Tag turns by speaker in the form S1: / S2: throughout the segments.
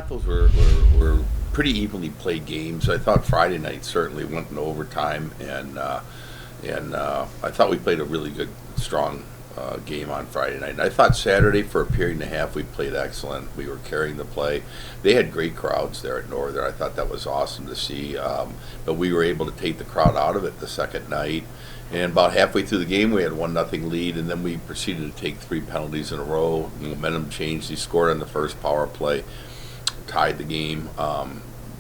S1: thought those were pretty evenly played games. I thought Friday night certainly went in overtime, and I thought we played a really good, strong game on Friday night. And I thought Saturday for a period and a half we played excellent. We were carrying the play. They had great crowds there at Northern. I thought that was awesome to see. But we were able to take the crowd out of it the second night. And about halfway through the game, we had 1-0 lead, and then we proceeded to take 3 penalties in a row. Momentum changed. He scored on the first power play, tied the game,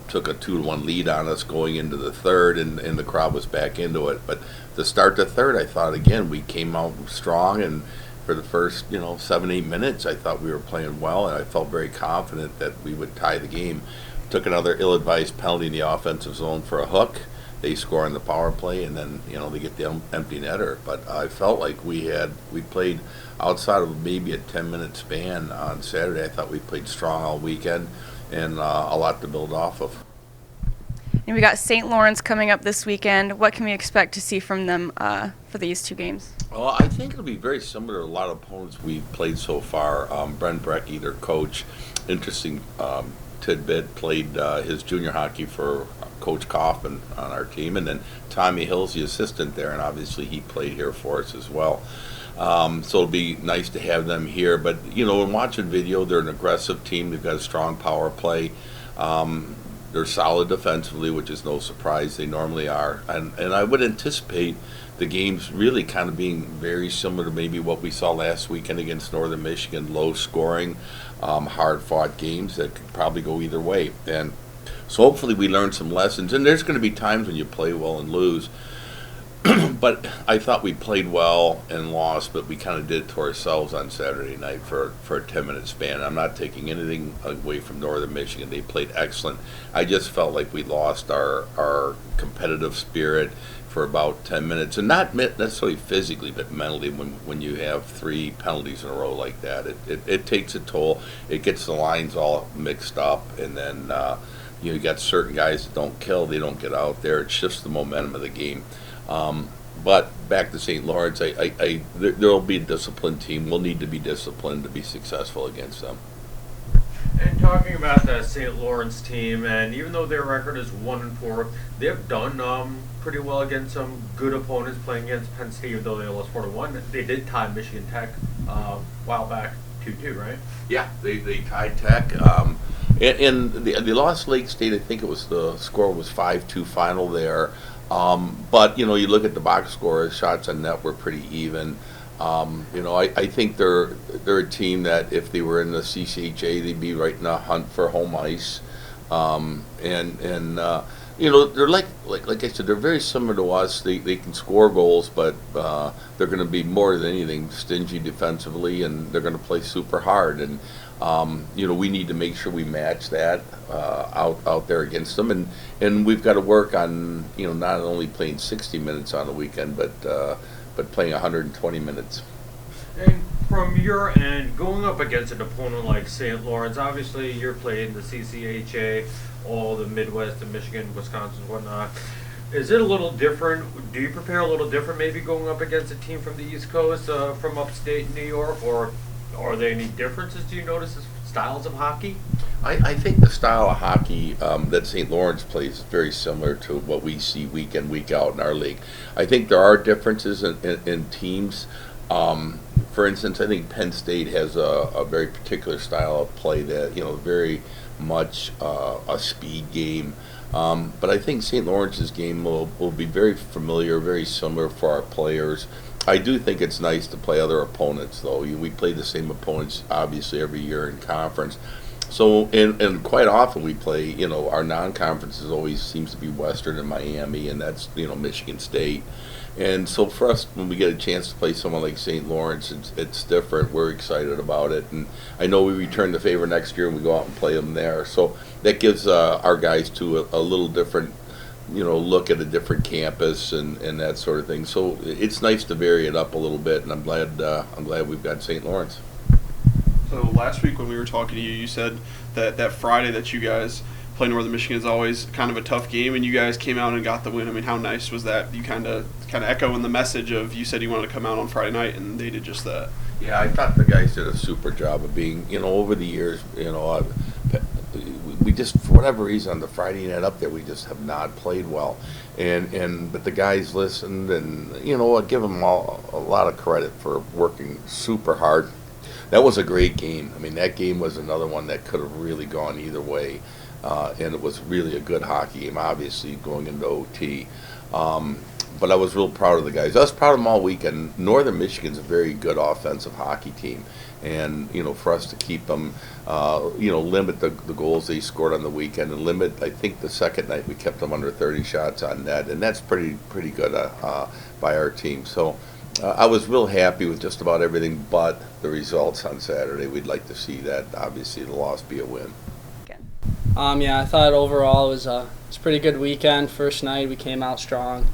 S1: took a 2-1 lead on us going into the third, and the crowd was back into it. But to start the third, I thought, again, we came out strong, and for the first 7-8 minutes, I thought we were playing well, and I felt very confident that we would tie the game. Took another ill-advised penalty in the offensive zone for a hook. They score on the power play, and then they get the empty netter. But I felt like we played outside of maybe a 10-minute span on Saturday. I thought we played strong all weekend, and a lot to build off of.
S2: And we got St. Lawrence coming up this weekend. What can we expect to see from them for these 2 games?
S1: Well, I think it'll be very similar to a lot of opponents we've played so far. Brent Brecky, their coach, interesting tidbit, played his junior hockey for Coach Kaufman on our team, and then Tommy Hill's the assistant there, and obviously he played here for us as well. So it'll be nice to have them here. But, in watching video, they're an aggressive team. They've got a strong power play. They're solid defensively, which is no surprise. They normally are. And I would anticipate the games really kind of being very similar to maybe what we saw last weekend against Northern Michigan, low-scoring, hard-fought games that could probably go either way. And so hopefully we learn some lessons. And there's going to be times when you play well and lose. But I thought we played well and lost, but we kind of did it to ourselves on Saturday night for a 10-minute span. I'm not taking anything away from Northern Michigan. They played excellent. I just felt like we lost our competitive spirit for about 10 minutes, and not necessarily physically, but mentally. When you have 3 penalties in a row like that, it takes a toll. It gets the lines all mixed up, and then you got certain guys that don't kill. They don't get out there. It shifts the momentum of the game. But back to St. Lawrence, there'll be a disciplined team. We'll need to be disciplined to be successful against them.
S3: And talking about that St. Lawrence team, and even though their record is 1-4, they've done pretty well against some good opponents playing against Penn State, even though they lost 4-1. They did tie Michigan Tech a while back 2-2, right?
S1: Yeah, they tied Tech. And they lost Lake State. I think the score was 5-2 final there. But you look at the box score, shots on net were pretty even. I think they're a team that if they were in the CCHA, they'd be right in the hunt for home ice. They're like I said, they're very similar to us. They can score goals, but they're going to be more than anything stingy defensively, and they're going to play super hard. And we need to make sure we match that out there against them, and we've got to work on not only playing 60 minutes on the weekend, but playing 120 minutes.
S3: And from your end, going up against an opponent like St. Lawrence, obviously you're playing the CCHA, all the Midwest and Michigan, Wisconsin, and whatnot. Is it a little different? Do you prepare a little different maybe going up against a team from the East Coast, from upstate New York, or are there any differences, do you notice, as styles of hockey?
S1: I think the style of hockey that St. Lawrence plays is very similar to what we see week in, week out in our league. I think there are differences in teams. For instance, I think Penn State has a very particular style of play that, very much a speed game. But I think St. Lawrence's game will be very familiar, very similar for our players. I do think it's nice to play other opponents, though. We play the same opponents, obviously, every year in conference. So, and quite often we play, our non-conferences always seems to be Western and Miami, and that's, Michigan State. And so for us, when we get a chance to play someone like St. Lawrence, it's different. We're excited about it. And I know we return the favor next year and we go out and play them there. So that gives our guys, too, a little different, look at a different campus and that sort of thing. So it's nice to vary it up a little bit, and I'm glad we've got St. Lawrence.
S4: So last week when we were talking to you, you said that Friday that you guys play Northern Michigan is always kind of a tough game, and you guys came out and got the win. I mean, how nice was that? You kind of echoing the message of, you said you wanted to come out on Friday night, and they did just that.
S1: Yeah, I thought the guys did a super job of being, over the years, just, for whatever reason, on the Friday night up there, we just have not played well. But the guys listened, and, I give them all a lot of credit for working super hard. That was a great game. I mean, that game was another one that could have really gone either way. And it was really a good hockey game, obviously, going into OT. But I was real proud of the guys. I was proud of them all weekend. Northern Michigan's a very good offensive hockey team. And, for us to keep them, limit the goals they scored on the weekend and limit, I think the second night we kept them under 30 shots on net. And that's pretty good by our team. So I was real happy with just about everything but the results on Saturday. We'd like to see that, obviously, the loss be a win.
S5: Yeah, I thought overall it was a pretty good weekend. First night we came out strong.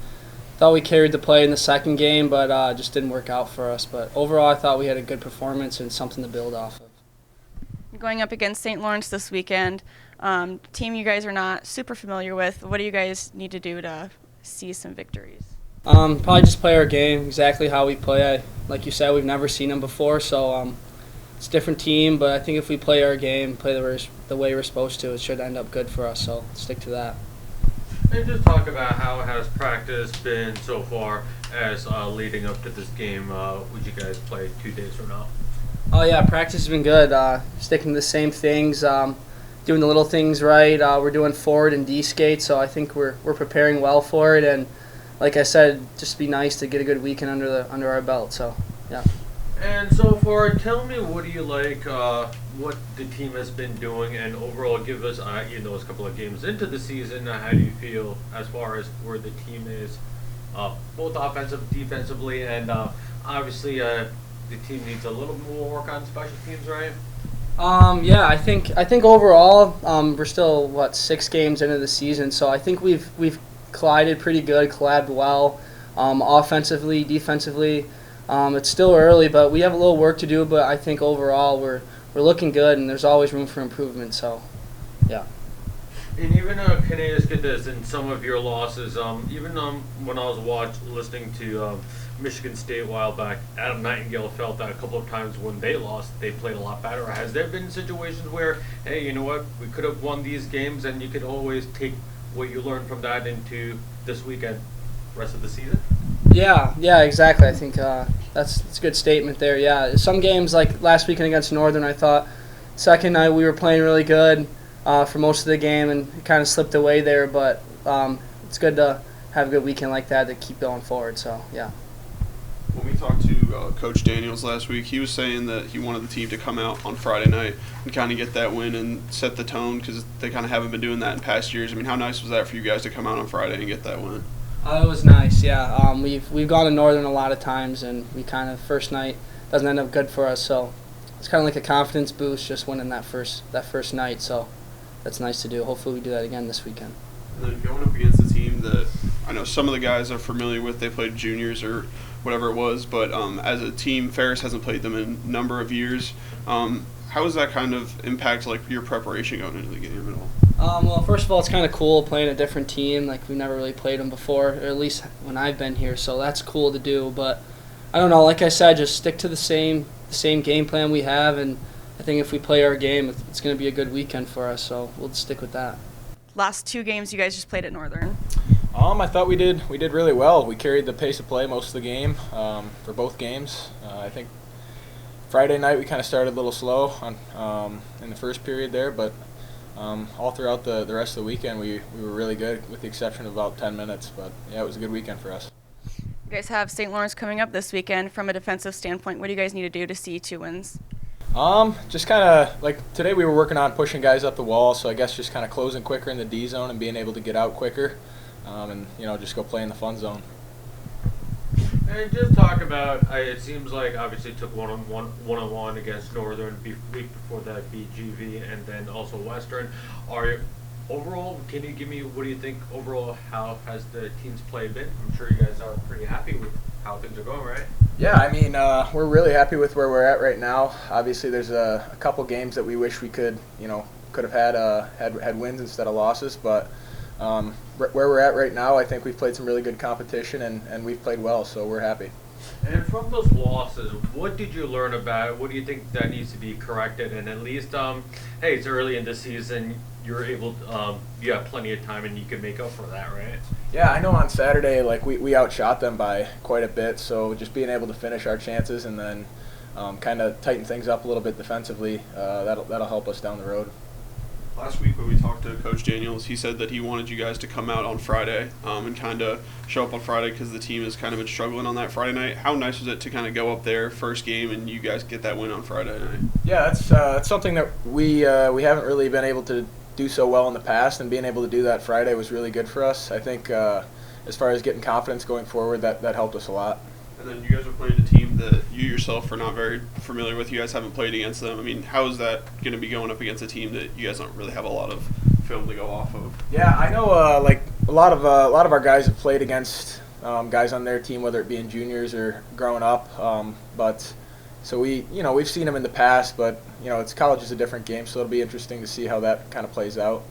S5: Thought we carried the play in the second game, but just didn't work out for us. But overall, I thought we had a good performance and something to build off of.
S2: Going up against St. Lawrence this weekend, team you guys are not super familiar with. What do you guys need to do to see some victories?
S5: Probably just play our game exactly how we play. Like you said, we've never seen them before, so it's a different team. But I think if we play our game, play the way we're supposed to, it should end up good for us. So stick to that.
S3: And just talk about how has practice been so far as leading up to this game, which you guys play 2 days from now.
S5: Oh yeah, practice has been good. Sticking to the same things, doing the little things right. We're doing forward and D skate, so I think we're preparing well for it. And like I said, just be nice to get a good weekend under our belt. So yeah.
S3: And so far, tell me, what do you like, what the team has been doing, and overall give us, it's a couple of games into the season, how do you feel as far as where the team is, both defensively, and obviously the team needs a little more work on special teams, right?
S5: Yeah, I think overall we're still 6 games into the season, so I think we've collided pretty good, collabed well, offensively, defensively. It's still early, but we have a little work to do. But I think overall we're looking good, and there's always room for improvement. So, yeah.
S3: And even can I ask you this? In some of your losses, even when I was listening to Michigan State a while back, Adam Nightingale felt that a couple of times when they lost, they played a lot better. Has there been situations where, hey, you know what, we could have won these games, and you could always take what you learned from that into this weekend, rest of the season?
S5: Yeah, exactly. I think that's a good statement there. Yeah, some games like last weekend against Northern, I thought second night we were playing really good for most of the game, and it kind of slipped away there. But it's good to have a good weekend like that to keep going forward. So yeah.
S4: When we talked to Coach Daniels last week, he was saying that he wanted the team to come out on Friday night and kind of get that win and set the tone, because they kind of haven't been doing that in past years. I mean, how nice was that for you guys to come out on Friday and get that win?
S5: It was nice, yeah. We've gone to Northern a lot of times, and we kind of first night doesn't end up good for us. So it's kind of like a confidence boost just winning that first night. So that's nice to do. Hopefully we do that again this weekend.
S4: And then going up against a team that I know some of the guys are familiar with, they played juniors or whatever it was, but as a team, Ferris hasn't played them in a number of years. How does that kind of impact your preparation going into the game at all?
S5: Well, first of all, it's kind of cool playing a different team. Like, we've never really played them before, or at least when I've been here, so that's cool to do. But I don't know, like I said, just stick to the same game plan we have, and I think if we play our game, it's going to be a good weekend for us, so we'll just stick with that.
S2: Last 2 games you guys just played at Northern.
S6: I thought we did really well. We carried the pace of play most of the game for both games. I think Friday night we kind of started a little slow in the first period there, but all throughout the rest of the weekend we were really good, with the exception of about 10 minutes. But yeah, it was a good weekend for us.
S2: You guys have St. Lawrence coming up this weekend. From a defensive standpoint, what do you guys need to do to see 2 wins?
S6: Just kind of like today we were working on pushing guys up the wall, so I guess just kind of closing quicker in the D zone and being able to get out quicker, and just go play in the fun zone.
S3: And just talk about, it seems like obviously took one-on-one against Northern week before that, beat GV, and then also Western. Overall, can you give me, what do you think overall, how has the team's play been? I'm sure you guys are pretty happy with how things are going, right?
S6: Yeah, I mean, we're really happy with where we're at right now. Obviously, there's a couple games that we wish we could have had wins instead of losses, but where we're at right now, I think we've played some really good competition, and we've played well, so we're happy.
S3: And from those losses, what did you learn about it? What do you think that needs to be corrected? And at least, hey, it's early in the season. You're able, you have plenty of time, and you can make up for that, right?
S6: Yeah, I know on Saturday, like we outshot them by quite a bit. So just being able to finish our chances and then kind of tighten things up a little bit defensively, that'll help us down the road.
S4: Last week when we talked to Coach Daniels, he said that he wanted you guys to come out on Friday and kind of show up on Friday because the team has kind of been struggling on that Friday night. How nice was it to kind of go up there first game and you guys get that win on Friday night?
S6: Yeah, that's something that we haven't really been able to do so well in the past, and being able to do that Friday was really good for us. I think as far as getting confidence going forward, that helped us a lot.
S4: And then you guys are playing a team that you yourself are not very familiar with. You guys haven't played against them. I mean, how is that going to be going up against a team that you guys don't really have a lot of film to go off of?
S6: Yeah, I know. Like a lot of our guys have played against guys on their team, whether it be in juniors or growing up. But so we've seen them in the past, but it's college is a different game, so it'll be interesting to see how that kind of plays out.